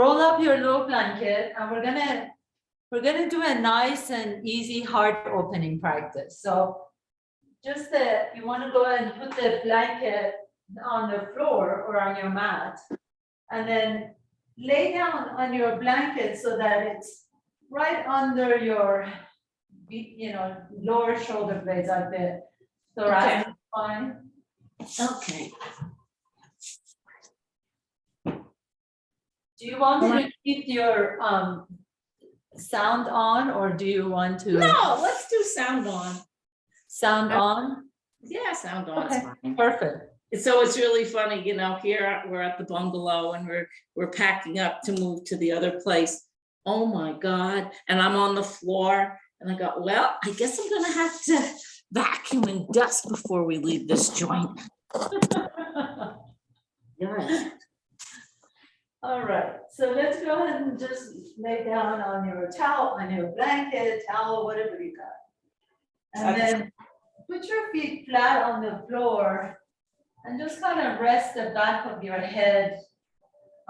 Roll up your low blanket and we're gonna do a nice and easy heart opening practice. So just you want to go and put the blanket on the floor or on your mat, and then lay down on your blanket so that it's right under your, lower shoulder blades, like the thoracic spine. Okay. Do you want me to keep your sound on, or do you want to? No, let's do sound on. Sound on? Yeah, sound on. Okay, Fine. perfect. So it's really funny, here we're at the bungalow and we're packing up to move to the other place. Oh my God. And I'm on the floor and I go, well, I guess I'm gonna have to vacuum and dust before we leave this joint. Yeah. All right, so let's go ahead and just lay down on your towel, on your blanket, towel, whatever you got. And then put your feet flat on the floor and just kind of rest the back of your head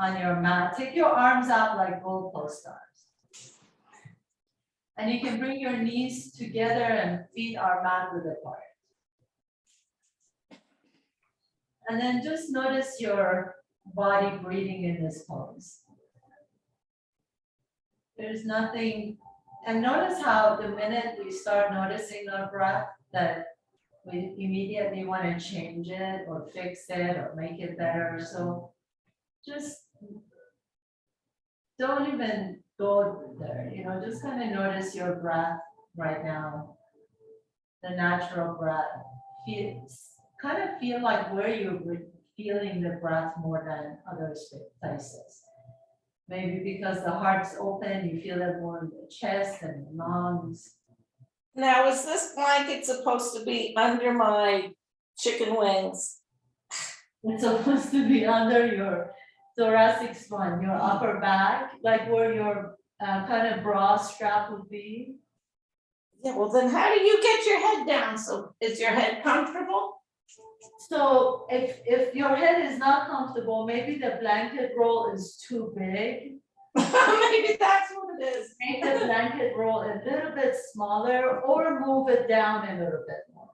on your mat. Take your arms out like goalpost arms. And you can bring your knees together and feet are mat width apart. And then just notice your body breathing in this pose. There's nothing, and notice how the minute we start noticing our breath, that we immediately want to change it or fix it or make it better. So just don't even go there, just kind of notice your breath right now, the natural breath. Kind of feel like where you're feeling the breath more than other places. Maybe because the heart's open, you feel it more in the chest and the lungs. Now, is this blanket supposed to be under my chicken wings? It's supposed to be under your thoracic spine, your upper back, like where your kind of bra strap would be. Yeah, well then how do you get your head down? So is your head comfortable? So if your head is not comfortable, maybe the blanket roll is too big. Maybe that's what it is. Make the blanket roll a little bit smaller or move it down a little bit more.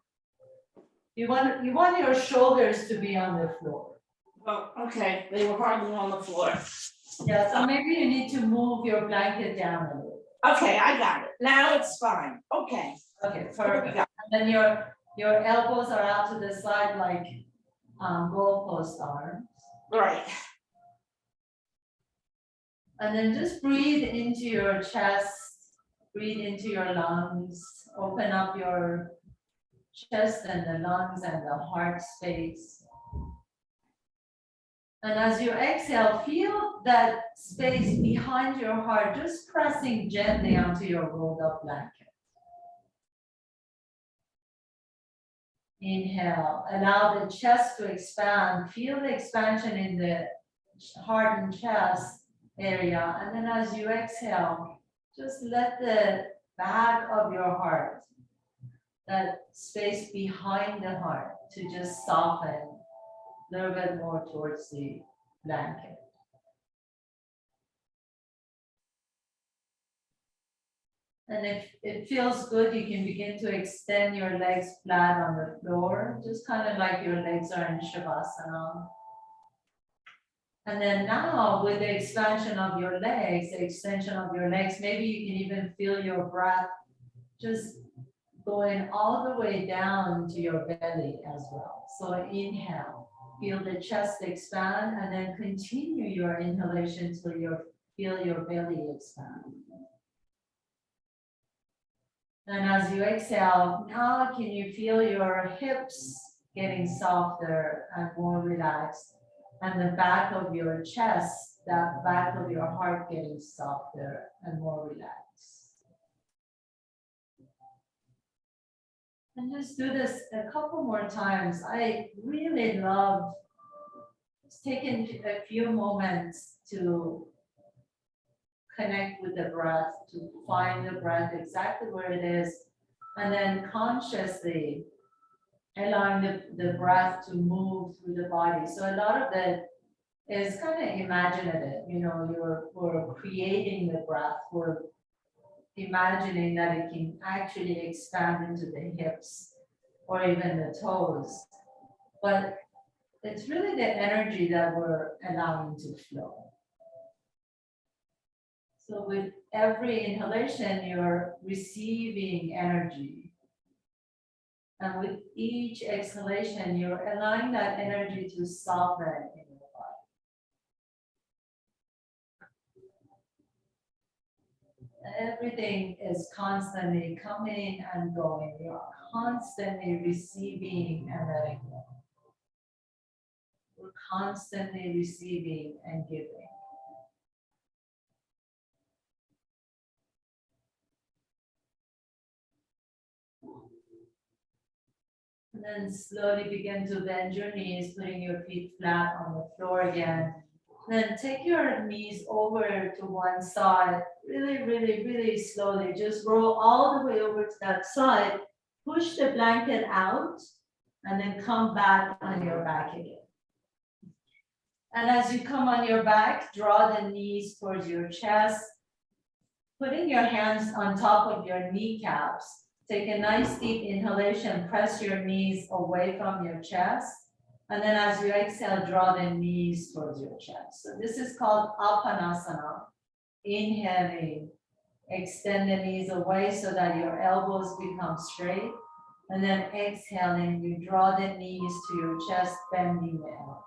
You want your shoulders to be on the floor. Oh, okay, they were hardly on the floor. Yeah, so maybe you need to move your blanket down a little. Okay, I got it. Now it's fine. Okay. Okay, perfect. And then your elbows are out to the side like goalpost arms. Right. And then just breathe into your chest, breathe into your lungs, open up your chest and the lungs and the heart space. And as you exhale, feel that space behind your heart, just pressing gently onto your rolled up blanket. Inhale, allow the chest to expand. Feel the expansion in the heart and chest area. And then as you exhale, just let the back of your heart, that space behind the heart, to just soften a little bit more towards the blanket. And if it feels good, you can begin to extend your legs flat on the floor, just kind of like your legs are in Shavasana. And then now with the expansion of your legs, the extension of your legs, maybe you can even feel your breath just going all the way down to your belly as well. So inhale, feel the chest expand, and then continue your inhalation till you feel your belly expand. And as you exhale, now can you feel your hips getting softer and more relaxed, and the back of your chest, that back of your heart getting softer and more relaxed. And just do this a couple more times. I really love taking a few moments to connect with the breath, to find the breath exactly where it is, and then consciously allowing the breath to move through the body. So a lot of the is kind of imaginative, you know, we're creating the breath, we're imagining that it can actually expand into the hips or even the toes. But it's really the energy that we're allowing to flow. So with every inhalation, you're receiving energy. And with each exhalation, you're allowing that energy to soften in your body. Everything is constantly coming and going. You're constantly receiving and letting go. We're constantly receiving and giving. And then slowly begin to bend your knees, putting your feet flat on the floor again. Then take your knees over to one side, really, really, really slowly. Just roll all the way over to that side. Push the blanket out and then come back on your back again. And as you come on your back, draw the knees towards your chest, putting your hands on top of your kneecaps. Take a nice deep inhalation, press your knees away from your chest. And then as you exhale, draw the knees towards your chest. So this is called Apanasana. Inhaling, extend the knees away so that your elbows become straight. And then exhaling, you draw the knees to your chest, bending the elbows.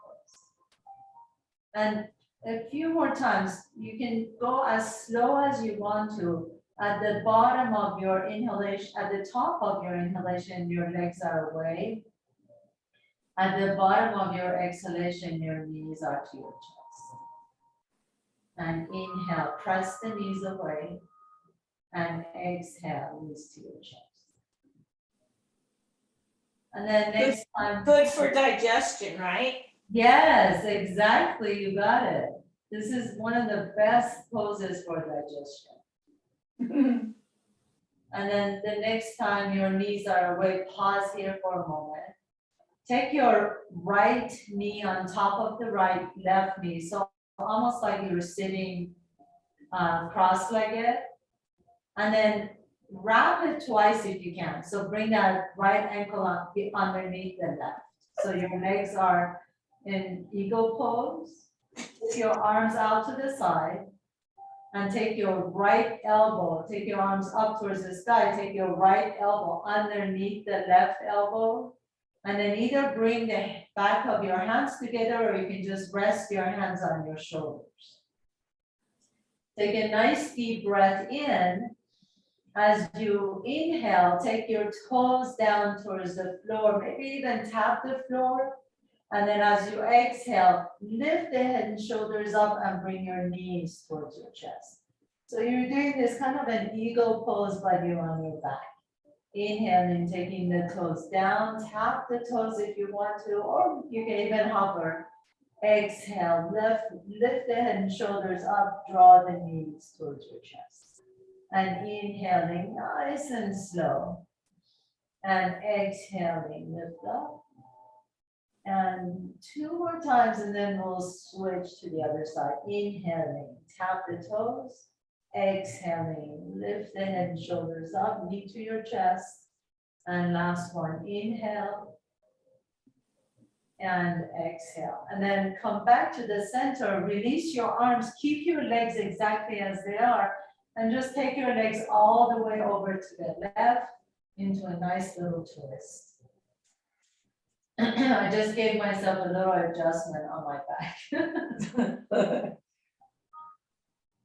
And a few more times, you can go as slow as you want to. At the bottom of your inhalation, at the top of your inhalation, your legs are away. At the bottom of your exhalation, your knees are to your chest. And inhale, press the knees away. And exhale, knees to your chest. And then next time. Good for digestion, right? Yes, exactly. You got it. This is one of the best poses for digestion. And then the next time your knees are away, pause here for a moment. Take your right knee on top of the left knee. So almost like you're sitting cross-legged. And then wrap it twice if you can. So bring that right ankle underneath the left. So your legs are in eagle pose. Take your arms out to the side. And take your right elbow, take your arms up towards the sky, take your right elbow underneath the left elbow. And then either bring the back of your hands together or you can just rest your hands on your shoulders. Take a nice deep breath in. As you inhale, take your toes down towards the floor, maybe even tap the floor. And then as you exhale, lift the head and shoulders up and bring your knees towards your chest. So you're doing this kind of an eagle pose, but you're on your back. Inhaling, taking the toes down, tap the toes if you want to, or you can even hover. Exhale, lift the head and shoulders up, draw the knees towards your chest. And inhaling, nice and slow. And exhaling, lift up. And two more times, and then we'll switch to the other side. Inhaling, tap the toes. Exhaling, lift the head and shoulders up, knee to your chest. And last one, inhale. And exhale. And then come back to the center, release your arms, keep your legs exactly as they are. And just take your legs all the way over to the left into a nice little twist. I just gave myself a little adjustment on my back.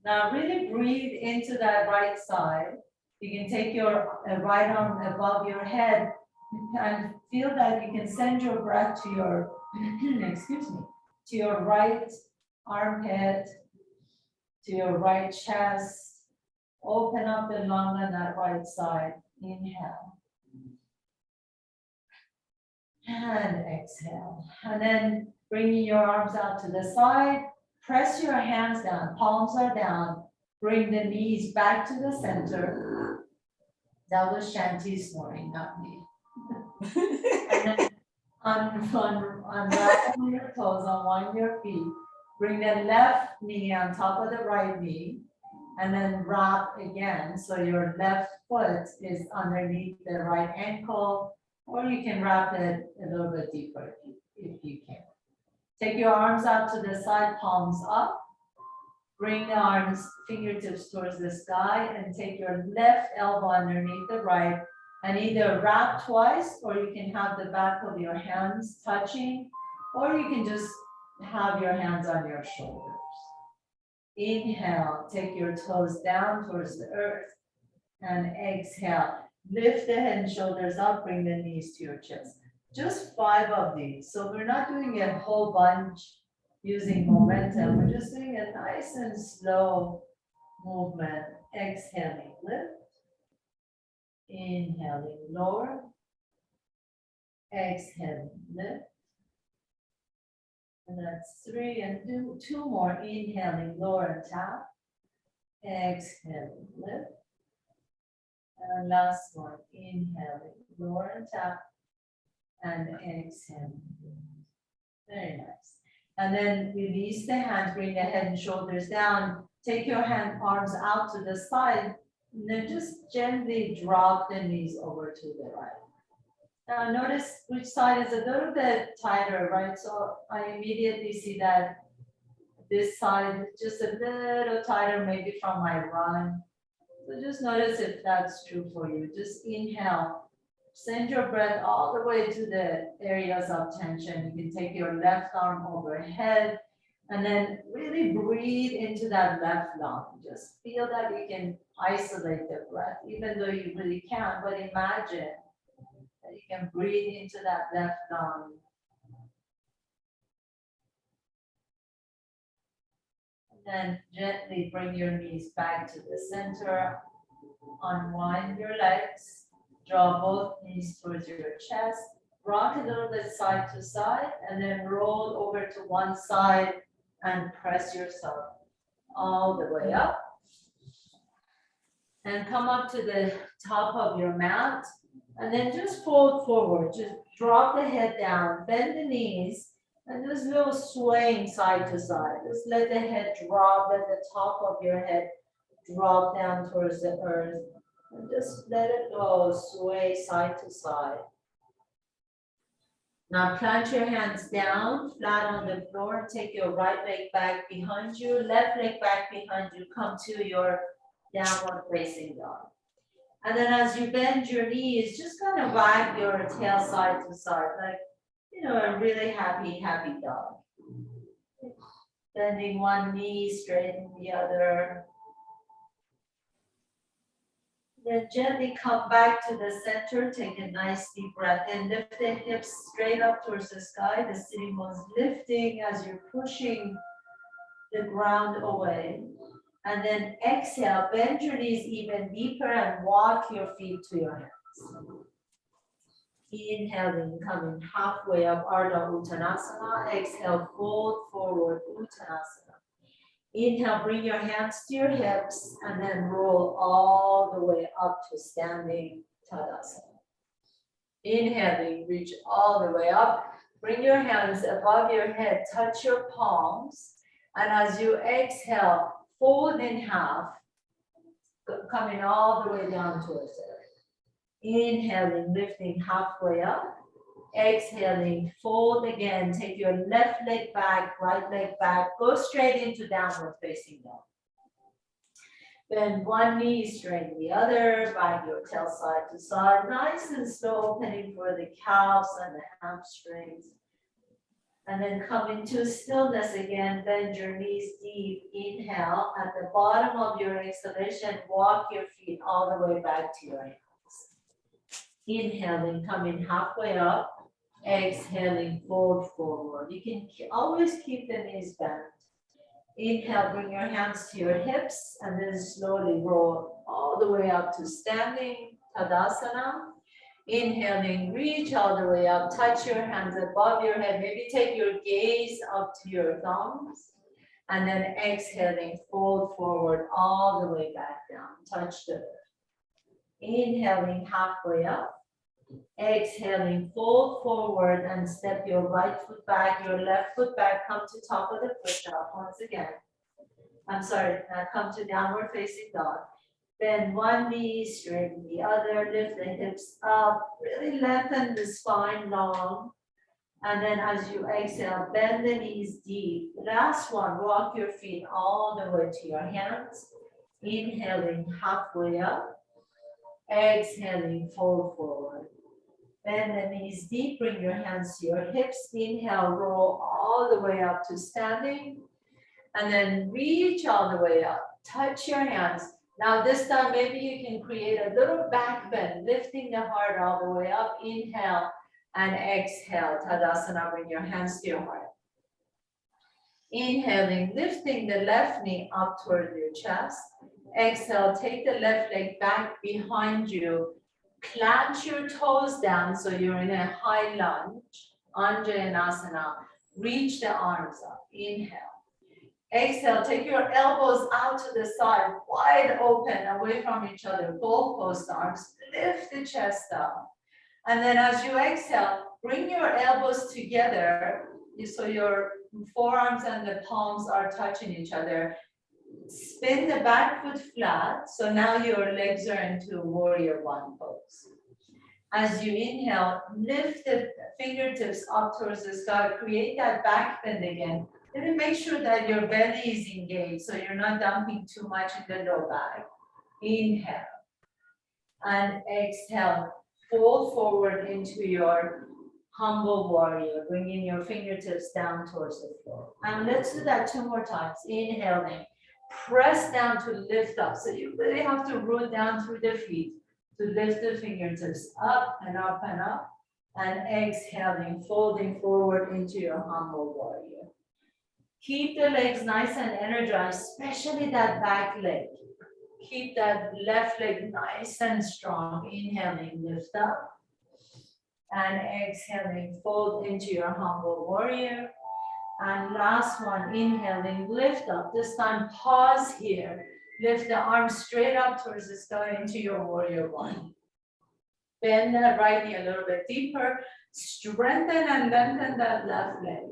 Now really breathe into that right side. You can take your right arm above your head and feel that you can send your breath to your, excuse me, to your right armpit, to your right chest. Open up the lung on that right side. Inhale. And exhale. And then bringing your arms out to the side, press your hands down, palms are down, bring the knees back to the center. That was Shanti snoring, not me. And then unravel your toes, unwind your feet, Bring the left knee on top of the right knee. And then wrap again, so your left foot is underneath the right ankle, or you can wrap it a little bit deeper if you can. Take your arms out to the side, palms up. Bring the arms, fingertips towards the sky, and take your left elbow underneath the right, and either wrap twice, or you can have the back of your hands touching, or you can just have your hands on your shoulders. Inhale, take your toes down towards the earth, and exhale, lift the head and shoulders up, bring the knees to your chest. Just 5 of these. So we're not doing a whole bunch using momentum. We're just doing a nice and slow movement. Exhaling, lift. Inhaling, lower. Exhaling, lift. And that's 3, and do 2 more. Inhaling, lower and tap. Exhaling, lift. And last one. Inhaling, lower and tap. And exhaling. Very nice. And then release the hands, bring the head and shoulders down. Take your arms out to the side. And then just gently drop the knees over to the right. Now notice which side is a little bit tighter, right? So I immediately see that this side is just a little tighter, maybe from my run. So just notice if that's true for you. Just inhale. Send your breath all the way to the areas of tension. You can take your left arm overhead and then really breathe into that left lung. Just feel that you can isolate the breath, even though you really can't, but imagine that you can breathe into that left lung. And then gently bring your knees back to the center. Unwind your legs. Draw both knees towards your chest. Rock a little bit side to side, and then roll over to one side and press yourself all the way up. And come up to the top of your mat, and then just fold forward. Just drop the head down, bend the knees, and just a little swaying side to side. Just let the head drop, let the top of your head drop down towards the earth. And just let it go, sway side to side. Now plant your hands down, flat on the floor. Take your right leg back behind you, left leg back behind you. Come to your downward facing dog. And then as you bend your knees, just kind of wag your tail side to side, like, you know, a really happy dog. Bending one knee, straighten the other. Then gently come back to the center. Take a nice deep breath in. Lift the hips straight up towards the sky. The sitting bones lifting as you're pushing the ground away. And then exhale, bend your knees even deeper and walk your feet to your hands. Inhaling, coming halfway up, Ardha Uttanasana. Exhale, fold forward, Uttanasana. Inhale, bring your hands to your hips and then roll all the way up to standing Tadasana. Inhaling, reach all the way up. Bring your hands above your head, touch your palms. And as you exhale, fold in half, coming all the way down towards the earth. Inhaling, lifting halfway up. Exhaling, fold again. Take your left leg back, right leg back. Go straight into downward facing dog. Bend one knee, straighten the other. Bag your tail side to side. Nice and slow opening for the calves and the hamstrings. And then come into stillness again. Bend your knees deep. Inhale. At the bottom of your exhalation, walk your feet all the way back to your hands. Inhaling, coming halfway up. Exhaling, fold forward. You can always keep the knees bent. Inhale, bring your hands to your hips and then slowly roll all the way up to standing Tadasana. Inhaling, reach all the way up, touch your hands above your head. Maybe take your gaze up to your thumbs. And then exhaling, fold forward all the way back down. Touch the earth. Inhaling halfway up. Exhaling, fold forward and step your right foot back, your left foot back, come to top of the push-up once again. I'm sorry, come to downward facing dog. Bend one knee, straighten the other, lift the hips up, really lengthen the spine long. And then as you exhale, bend the knees deep. Last one, walk your feet all the way to your hands. Inhaling halfway up. Exhaling, fold forward. Bend the knees deep, bring your hands to your hips. Inhale, roll all the way up to standing. And then reach all the way up. Touch your hands. Now this time, maybe you can create a little back bend, lifting the heart all the way up. Inhale and exhale. Tadasana, bring your hands to your heart. Inhaling, lifting the left knee up toward your chest. Exhale, take the left leg back behind you. Plant your toes down so you're in a high lunge. Anjaneyasana. Reach the arms up. Inhale. Exhale, take your elbows out to the side, wide open, away from each other, both post arms. Lift the chest up. And then as you exhale, bring your elbows together so your forearms and the palms are touching each other. Spin the back foot flat, so now your legs are into warrior one pose. As you inhale, lift the fingertips up towards the sky, create that back bend again. Then make sure that your belly is engaged, so you're not dumping too much in the low back. Inhale and exhale. Fold forward into your humble warrior, bringing your fingertips down towards the floor. And let's do that 2 more times. Inhaling, press down to lift up. So you really have to root down through the feet to lift the fingertips up and up and up. And exhaling, folding forward into your humble warrior. Keep the legs nice and energized, especially that back leg. Keep that left leg nice and strong. Inhaling, lift up. And exhaling, fold into your humble warrior. And last one, inhaling, lift up. This time, pause here. Lift the arms straight up towards the sky into your warrior one. Bend that right knee a little bit deeper. Strengthen and lengthen that left leg.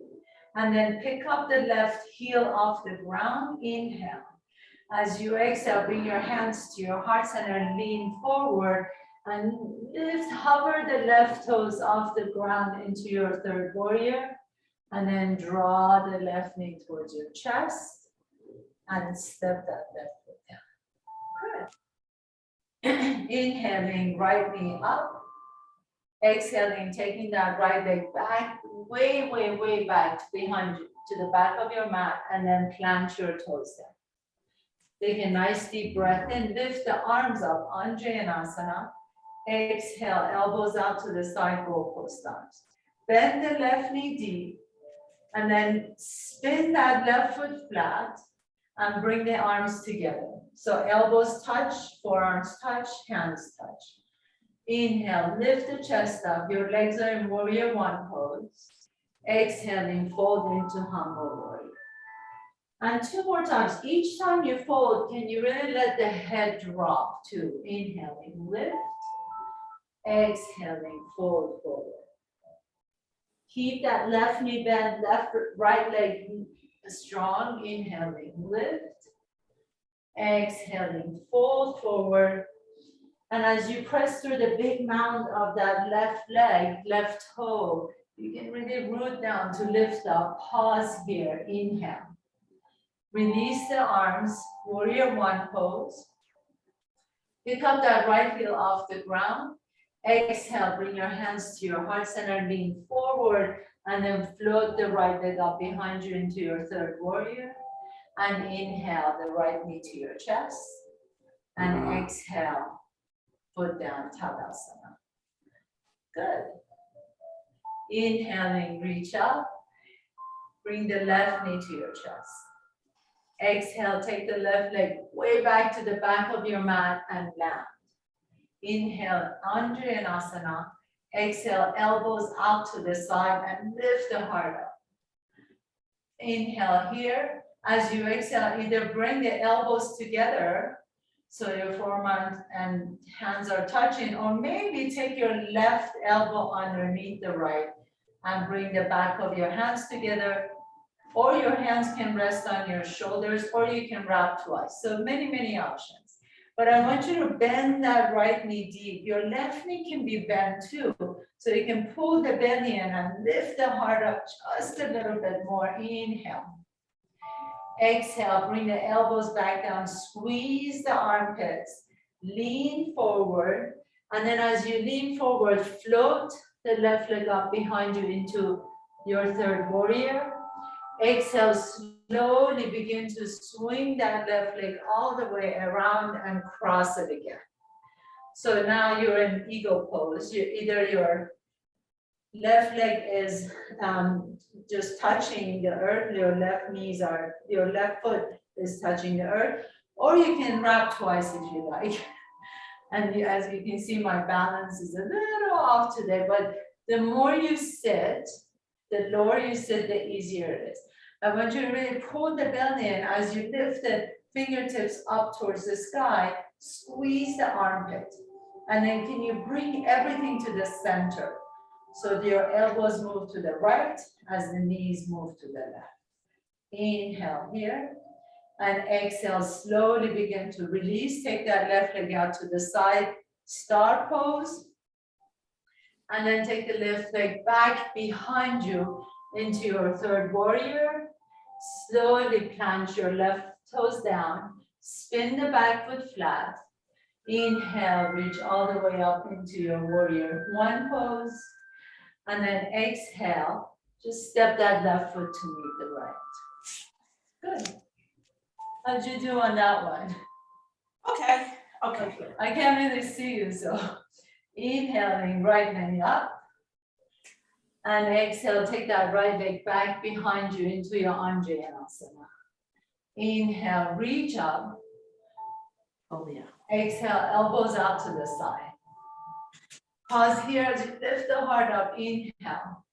And then pick up the left heel off the ground. Inhale. As you exhale, bring your hands to your heart center, lean forward and lift, hover the left toes off the ground into your third warrior. And then draw the left knee towards your chest and step that left foot down. Good. Inhaling, right knee up. Exhaling, taking that right leg back, way, way, way back behind you to the back of your mat, and then plant your toes down. Take a nice deep breath in, lift the arms up, Anjaneyasana. Exhale, elbows out to the side, both post arms. Bend the left knee deep, and then spin that left foot flat, and bring the arms together. So elbows touch, forearms touch, hands touch. Inhale, lift the chest up. Your legs are in warrior one pose. Exhaling, fold into humble warrior. And 2 more times. Each time you fold, can you really let the head drop too? Inhaling, lift. Exhaling, fold forward. Keep that left knee bent, right leg strong. Inhaling, lift. Exhaling, fold forward. And as you press through the big mound of that left leg, left toe, you can really root down to lift up. Pause here. Inhale. Release the arms, warrior one pose. Pick up that right heel off the ground. Exhale, bring your hands to your heart center, lean forward, and then float the right leg up behind you into your third warrior. And inhale, the right knee to your chest. And exhale, foot down, Tadasana. Good. Inhaling, reach up. Bring the left knee to your chest. Exhale, take the left leg way back to the back of your mat and land. Inhale, Anjaneyasana. Exhale, elbows out to the side and lift the heart up. Inhale here. As you exhale, either bring the elbows together So your forearm and hands are touching, or maybe take your left elbow underneath the right and bring the back of your hands together, or your hands can rest on your shoulders, or you can wrap twice. So many, many options. But I want you to bend that right knee deep. Your left knee can be bent too. So you can pull the belly in and lift the heart up just a little bit more. Inhale. Exhale, bring the elbows back down, squeeze the armpits, lean forward. And then as you lean forward, float the left leg up behind you into your third warrior. Exhale, slowly begin to swing that left leg all the way around and cross it again. So now you're in eagle pose. Either your left leg is just touching the earth, your left foot is touching the earth, or you can wrap twice if you like. And as you can see, my balance is a little off today, but the more you sit, the lower you sit, the easier it is. I want you to really pull the belly in as you lift the fingertips up towards the sky, squeeze the armpit. And then can you bring everything to the center? So your elbows move to the right as the knees move to the left. Inhale here. And exhale, slowly begin to release. Take that left leg out to the side, star pose. And then take the left leg back behind you into your third warrior. Slowly plant your left toes down. Spin the back foot flat. Inhale, reach all the way up into your warrior one pose. And then exhale, just step that left foot to meet the right. Good. How'd you do on that one? Okay. I can't really see you, so inhaling, right leg up. And exhale, take that right leg back behind you into your Anjayanasana. Inhale, reach up. Oh, yeah. Exhale, elbows out to the side. Pause here as you lift the heart up. Inhale.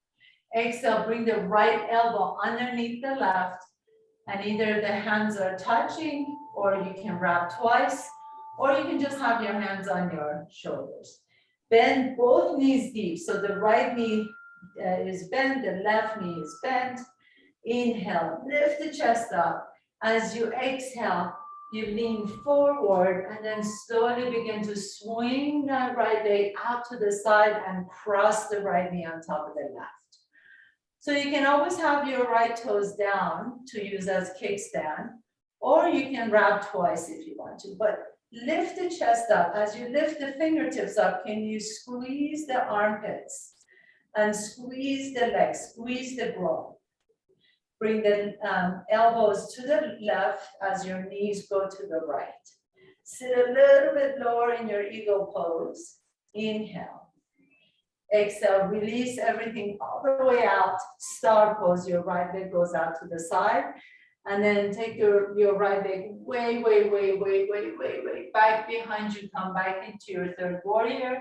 Exhale, bring the right elbow underneath the left, and either the hands are touching, or you can wrap twice, or you can just have your hands on your shoulders. Bend both knees deep. So the right knee is bent, the left knee is bent. Inhale, lift the chest up. As you exhale, you lean forward and then slowly begin to swing that right leg out to the side and cross the right knee on top of the left. So you can always have your right toes down to use as kickstand, or you can wrap twice if you want to, but lift the chest up. As you lift the fingertips up, can you squeeze the armpits and squeeze the legs, squeeze the groin. Bring the elbows to the left as your knees go to the right. Sit a little bit lower in your eagle pose. Inhale. Exhale, release everything all the way out. Star pose, your right leg goes out to the side. And then take your right leg way back behind you. Come back into your third warrior.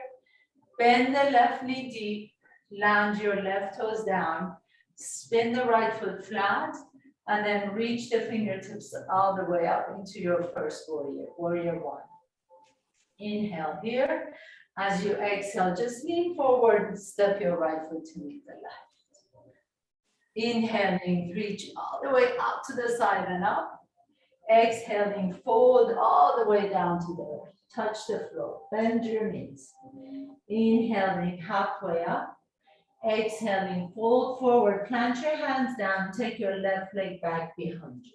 Bend the left knee deep. Land your left toes down. Spin the right foot flat, and then reach the fingertips all the way up into your first warrior, warrior one. Inhale here. As you exhale, just lean forward and step your right foot to meet the left. Inhaling, reach all the way up to the side and up. Exhaling, fold all the way down to the earth. Touch the floor, bend your knees. Inhaling, halfway up. Exhaling, fold forward, plant your hands down, take your left leg back behind you.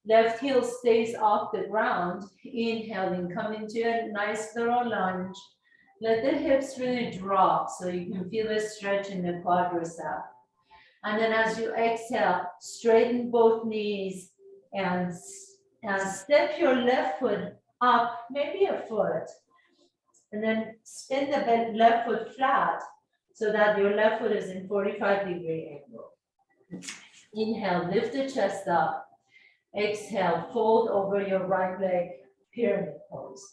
Left heel stays off the ground. Inhaling, come into a nice little lunge. Let the hips really drop so you can feel a stretch in the quadricep. And then as you exhale, straighten both knees and step your left foot up, maybe a foot. And then spin the left foot flat, so that your left foot is in 45-degree angle. Inhale, lift the chest up. Exhale, fold over your right leg, pyramid pose.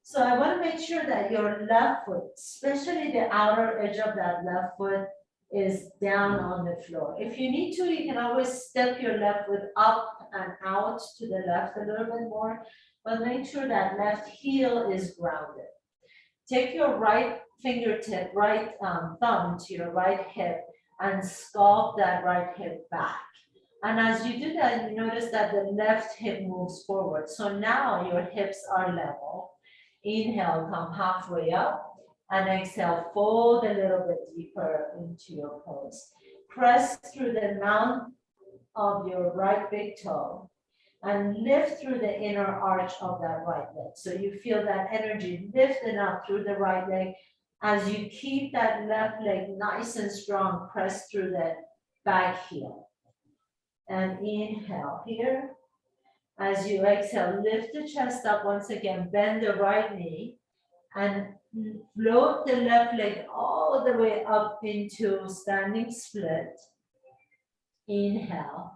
So I want to make sure that your left foot, especially the outer edge of that left foot, is down on the floor. If you need to, you can always step your left foot up and out to the left a little bit more, but make sure that left heel is grounded. Take your right fingertip, right thumb to your right hip and sculpt that right hip back. And as you do that, you notice that the left hip moves forward. So now your hips are level. Inhale, come halfway up, and exhale, fold a little bit deeper into your pose. Press through the mount of your right big toe and lift through the inner arch of that right leg. So you feel that energy lifting up through the right leg as you keep that left leg nice and strong, press through the back heel. And inhale here. As you exhale, lift the chest up once again, bend the right knee and float the left leg all the way up into standing split. Inhale.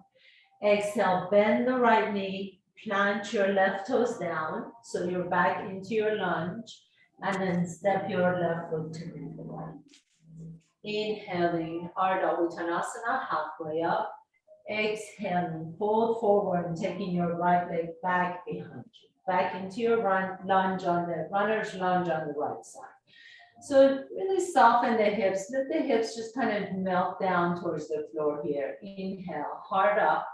Exhale, bend the right knee, plant your left toes down, so you're back into your lunge, and then step your left foot to the right. Inhaling, Ardha Uttanasana, halfway up. Exhaling, fold forward and taking your right leg back behind you. Back into your lunge on the runner's lunge on the right side. So really soften the hips, let the hips just kind of melt down towards the floor here. Inhale, hard up.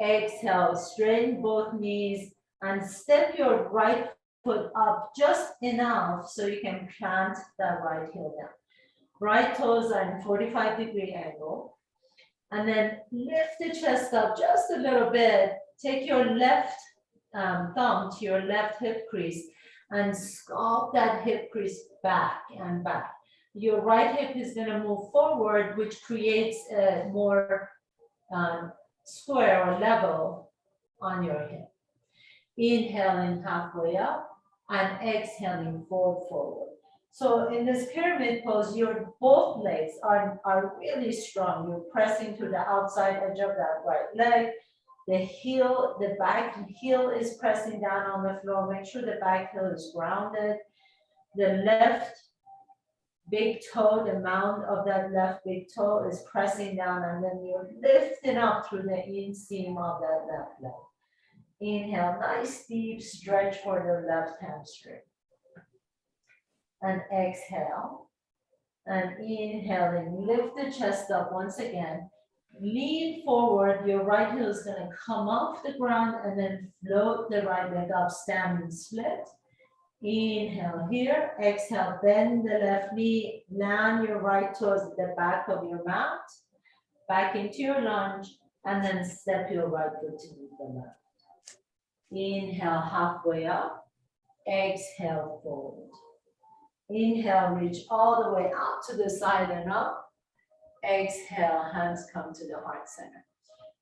Exhale, straighten both knees and step your right foot up just enough so you can plant that right heel down. Right toes are in 45-degree angle. And then lift the chest up just a little bit. Take your left thumb to your left hip crease and sculpt that hip crease back and back. Your right hip is going to move forward, which creates a more square or level on your hip. Inhaling halfway up and exhaling fold forward. So in this pyramid pose, your both legs are really strong. You're pressing to the outside edge of that right leg. The heel, the back heel is pressing down on the floor. Make sure the back heel is grounded. The left big toe, the mound of that left big toe is pressing down, and then you're lifting up through the inseam of that left leg. Inhale, nice deep stretch for the left hamstring. And exhale. And inhaling, lift the chest up once again. Lean forward, your right heel is going to come off the ground and then float the right leg up, standing split. Inhale here, exhale, bend the left knee, land your right toes at the back of your mat, back into your lunge, and then step your right foot to meet the left. Inhale, halfway up, exhale, fold. Inhale, reach all the way out to the side and up. Exhale, hands come to the heart center.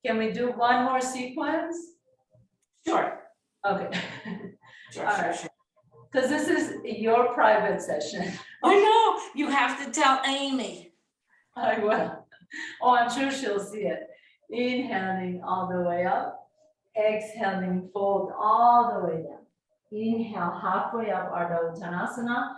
Can we do one more sequence? Sure. Okay. Sure, All sure, right. sure. Because this is your private session. I know, you have to tell Amy. I will. Oh, I'm sure she'll see it. Inhaling all the way up. Exhaling, fold all the way down. Inhale, halfway up, Ardha Uttanasana.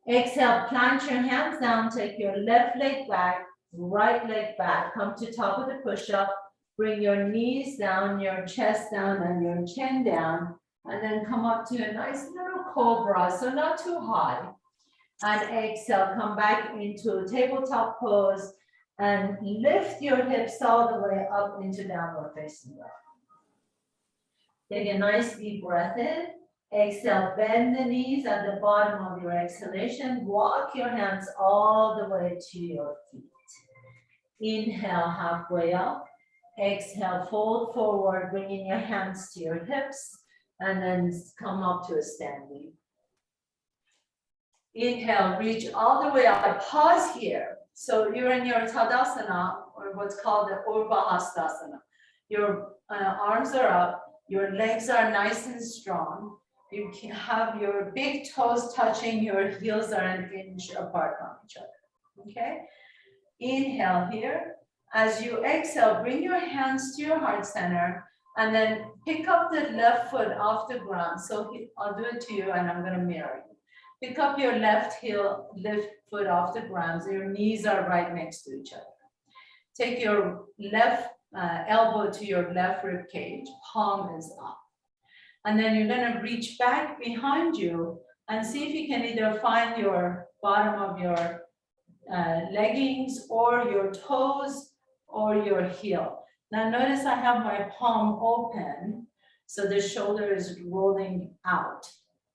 Exhale, plant your hands down, take your left leg back, right leg back, come to top of the push-up, bring your knees down, your chest down, and your chin down, and then come up to a nice little cobra, so not too high. And exhale, come back into tabletop pose, and lift your hips all the way up into downward facing dog. Take a nice deep breath in. Exhale, bend the knees at the bottom of your exhalation. Walk your hands all the way to your feet. Inhale, halfway up. Exhale, fold forward, bringing your hands to your hips, and then come up to a standing. Inhale, reach all the way up. Pause here. So you're in your Tadasana, or what's called the Urbahastasana. Your arms are up, your legs are nice and strong. You can have your big toes touching, your heels are an inch apart from each other, okay? Inhale here. As you exhale, bring your hands to your heart center and then pick up the left foot off the ground. So I'll do it to you and I'm gonna mirror you. Pick up your left foot off the ground so your knees are right next to each other. Take your left elbow to your left rib cage, palm is up. And then you're gonna reach back behind you and see if you can either find your bottom of your leggings or your toes or your heel. Now notice I have my palm open, so the shoulder is rolling out,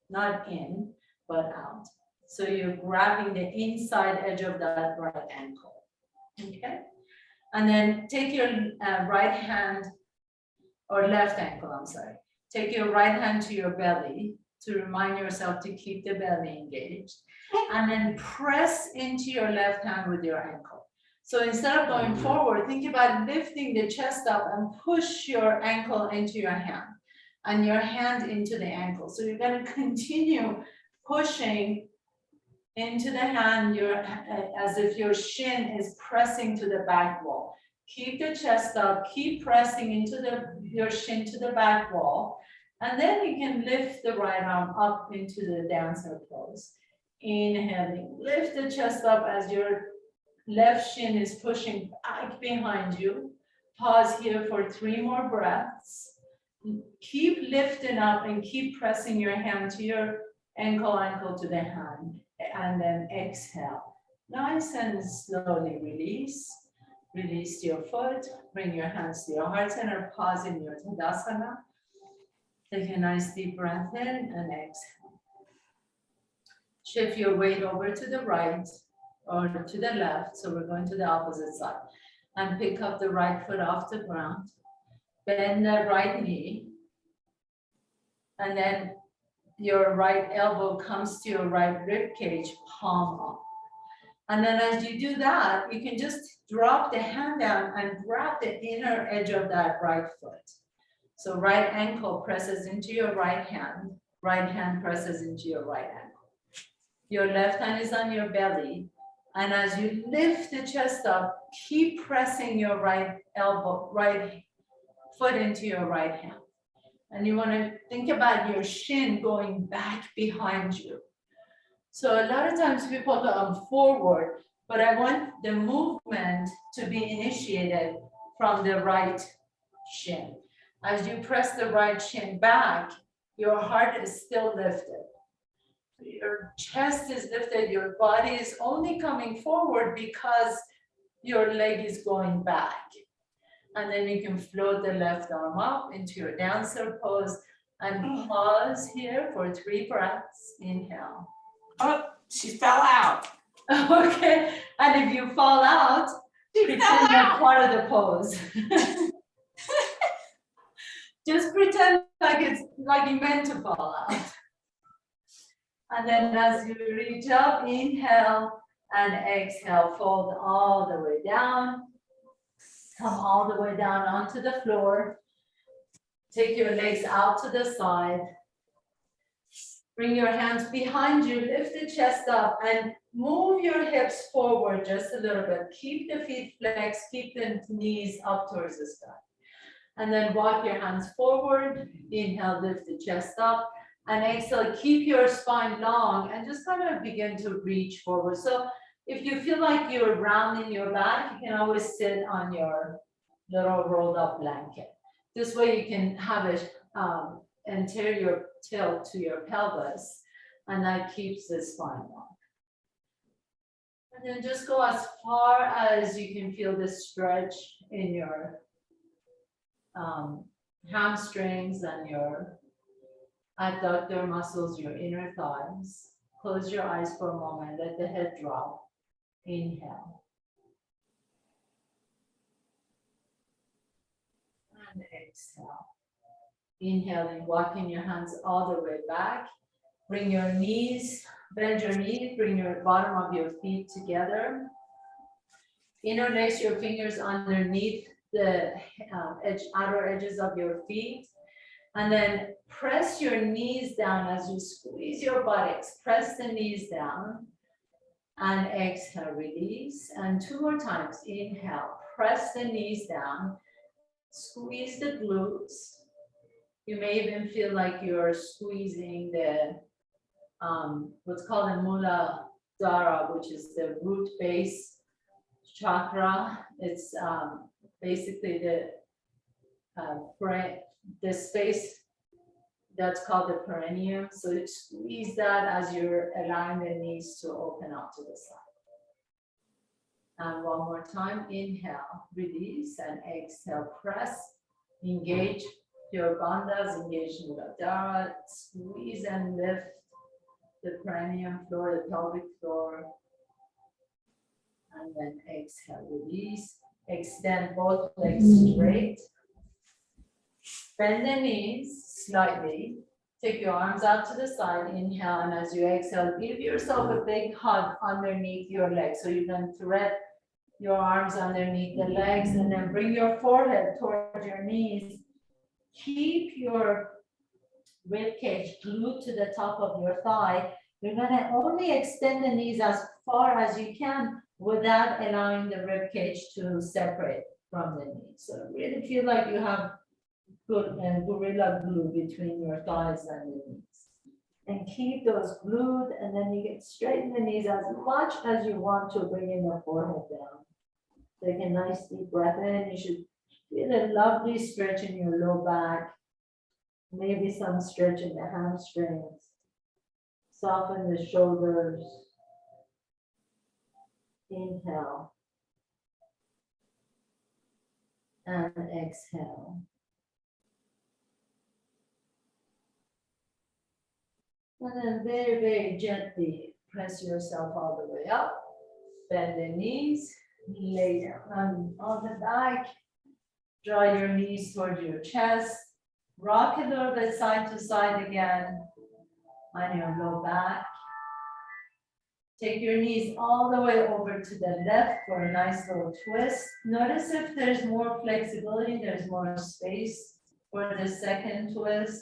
not in, but out. So you're grabbing the inside edge of that right ankle, okay? And then take your right hand, or left ankle, I'm sorry. Take your right hand to your belly to remind yourself to keep the belly engaged. And then press into your left hand with your ankle. So instead of going forward, think about lifting the chest up and push your ankle into your hand and your hand into the ankle. So you're gonna continue pushing into the hand, as if your shin is pressing to the back wall. Keep the chest up, keep pressing into your shin to the back wall. And then you can lift the right arm up into the dancer pose. Inhaling, lift the chest up as your left shin is pushing back behind you. Pause here for 3 more breaths. Keep lifting up and keep pressing your hand to your ankle to the hand. And then exhale. Nice and slowly release. Release your foot. Bring your hands to your heart center. Pause in your Tadasana. Take a nice deep breath in and exhale. Shift your weight over to the right or to the left. So we're going to the opposite side. And pick up the right foot off the ground. Bend the right knee. And then your right elbow comes to your right rib cage, palm up. And then as you do that, you can just drop the hand down and grab the inner edge of that right foot. So right ankle presses into your right hand presses into your right ankle. Your left hand is on your belly. And as you lift the chest up, keep pressing your right foot into your right hand. And you want to think about your shin going back behind you. So a lot of times people go forward, but I want the movement to be initiated from the right shin. As you press the right shin back, your heart is still lifted. Your chest is lifted, your body is only coming forward because your leg is going back. And then you can float the left arm up into your dancer pose and pause here for 3 breaths. Inhale. Oh, she fell out. Okay, and if you fall out, pretend you're part of the pose. Just pretend like you meant to fall out. And then as you reach up, inhale and exhale, fold all the way down. Come all the way down onto the floor. Take your legs out to the side. Bring your hands behind you, lift the chest up and move your hips forward just a little bit. Keep the feet flexed, keep the knees up towards the sky. And then walk your hands forward. Inhale, lift the chest up. And exhale, keep your spine long and just kind of begin to reach forward. So if you feel like you're rounding your back, you can always sit on your little rolled up blanket. This way you can have it anterior tilt to your pelvis, and that keeps the spine long. And then just go as far as you can feel the stretch in your hamstrings and your adductor muscles, your inner thighs. Close your eyes for a moment, let the head drop. Inhale. And exhale. Inhaling, walking your hands all the way back. Bring your knees, bend your knees, bring your bottom of your feet together. Interlace your fingers underneath the outer edges of your feet. And then press your knees down as you squeeze your buttocks. Press the knees down. And exhale, release. And 2 more times. Inhale, press the knees down. Squeeze the glutes. You may even feel like you're squeezing the what's called the Muladhara, which is the root base chakra. It's basically the space that's called the perineum. So you squeeze that as you're allowing the knees to open up to the side. And one more time, inhale, release, and exhale, press, engage your bandhas, engage Muladhara, squeeze and lift the perineum floor, the pelvic floor. And then exhale, release, extend both legs straight. Bend the knees slightly. Take your arms out to the side, inhale, and as you exhale, give yourself a big hug underneath your legs. So you can thread your arms underneath the legs and then bring your forehead towards your knees. Keep your rib cage glued to the top of your thigh. You're gonna only extend the knees as far as you can without allowing the rib cage to separate from the knees. So really feel like you have good and gorilla glue between your thighs and the knees. And keep those glued, and then you can straighten the knees as much as you want to, bringing the forehead down. Take a nice deep breath in. You should feel a lovely stretch in your low back, maybe some stretch in the hamstrings. Soften the shoulders. Inhale. And exhale. And then very, very gently press yourself all the way up. Bend the knees, lay down on the back. Draw your knees toward your chest. Rock a little bit side to side again on your low back. Take your knees all the way over to the left for a nice little twist. Notice if there's more flexibility, there's more space for the second twist.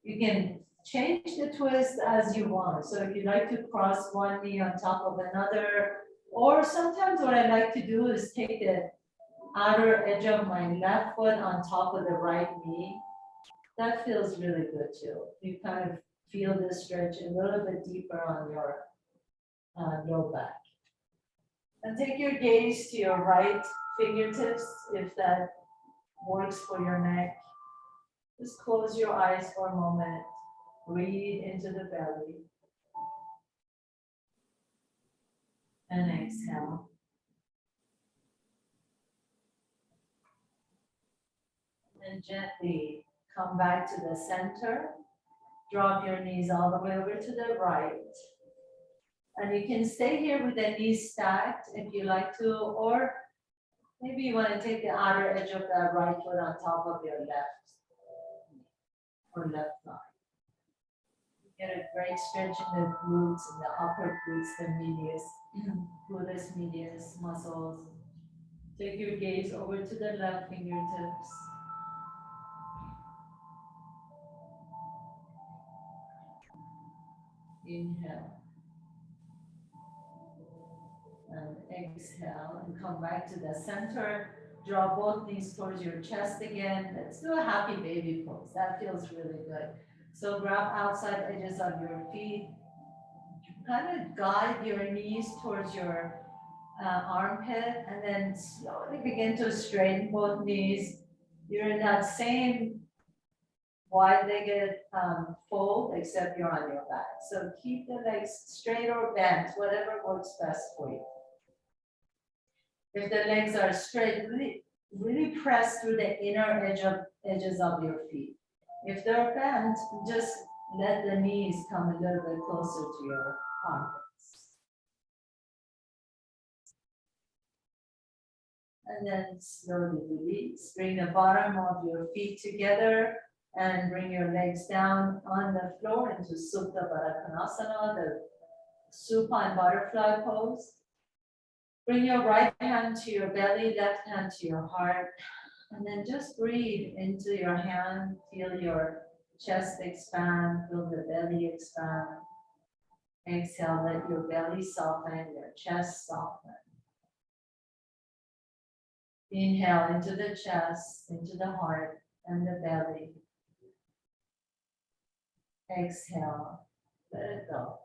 You can change the twist as you want. So if you like to cross one knee on top of another, or sometimes what I like to do is take the outer edge of my left foot on top of the right knee. That feels really good too. You kind of feel this stretch a little bit deeper on your low back. And take your gaze to your right fingertips if that works for your neck. Just close your eyes for a moment. Breathe into the belly. And exhale. And gently come back to the center. Drop your knees all the way over to the right. And you can stay here with the knees stacked if you like to, or maybe you want to take the outer edge of that right foot on top of your left or left thigh. Get a great stretch in the glutes, in the upper glutes, the medius, gluteus medius muscles. Take your gaze over to the left fingertips. Inhale. And exhale, and come back to the center. Draw both knees towards your chest again. Let's do a happy baby pose. That feels really good. So grab outside edges of your feet. Kind of guide your knees towards your armpit, and then slowly begin to straighten both knees. You're in that same wide-legged fold, except you're on your back. So keep the legs straight or bent, whatever works best for you. If the legs are straight, really press through the inner edges of your feet. If they're bent, just let the knees come a little bit closer to your armpits. And then slowly release. Bring the bottom of your feet together and bring your legs down on the floor into Supta Baddha Konasana, the supine butterfly pose. Bring your right hand to your belly, left hand to your heart, and then just breathe into your hand. Feel your chest expand, feel the belly expand. Exhale, let your belly soften, your chest soften. Inhale into the chest, into the heart and the belly. Exhale, let it go.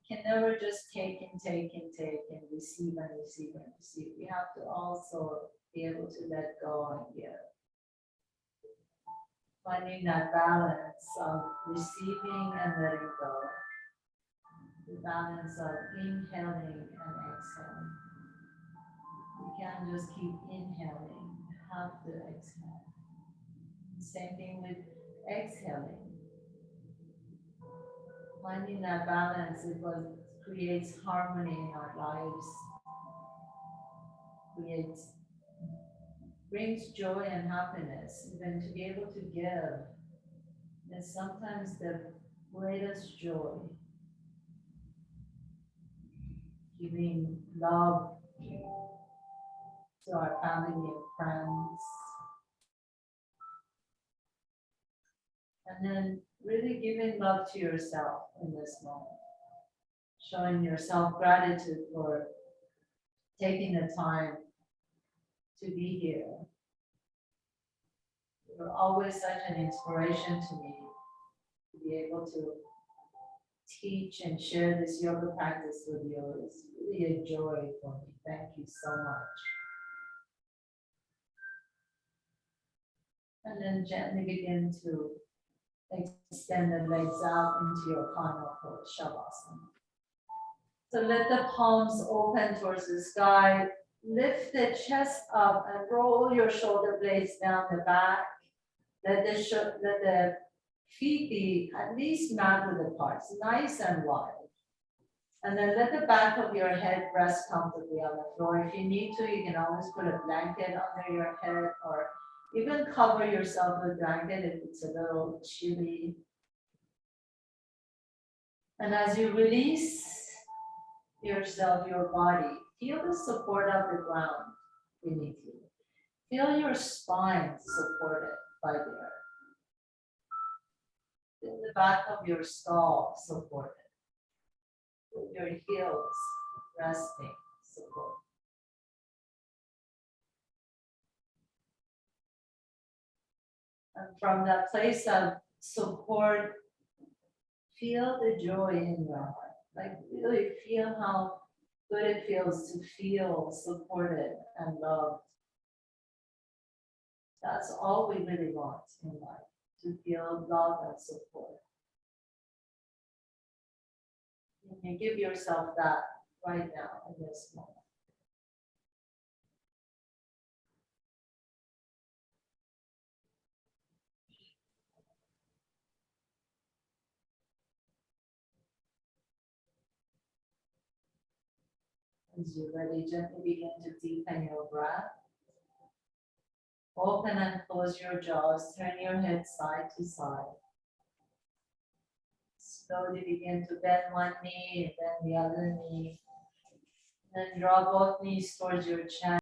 You can never just take and take and take and receive and receive and receive. We have to also be able to let go and give. Finding that balance of receiving and letting go. The balance of inhaling and exhaling. You can't just keep inhaling, you have to exhale. Same thing with exhaling. Finding that balance is what creates harmony in our lives, brings joy and happiness. Even to be able to give is sometimes the greatest joy. Giving love to our family and friends. And then really giving love to yourself in this moment. Showing yourself gratitude for taking the time to be here. You're always such an inspiration to me to be able to teach and share this yoga practice with you. It's really a joy for me. Thank you so much. And then gently begin to extend the legs out into your final pose, Shavasana. So let the palms open towards the sky. Lift the chest up and roll your shoulder blades down the back. Let the feet be at least mat width apart, nice and wide. And then let the back of your head rest comfortably on the floor. If you need to, you can always put a blanket under your head or even cover yourself with a blanket if it's a little chilly. And as you release yourself, your body, feel the support of the ground beneath you. Feel your spine supported by the earth. Feel the back of your skull supported. With your heels resting, support. And from that place of support, feel the joy in your heart. Like really feel how good it feels to feel supported and loved. That's all we really want in life, to feel love and support. And you give yourself that right now in this moment. As you're ready, gently begin to deepen your breath. Open and close your jaws, turn your head side to side. Slowly begin to bend one knee, then the other knee. Then draw both knees towards your chest.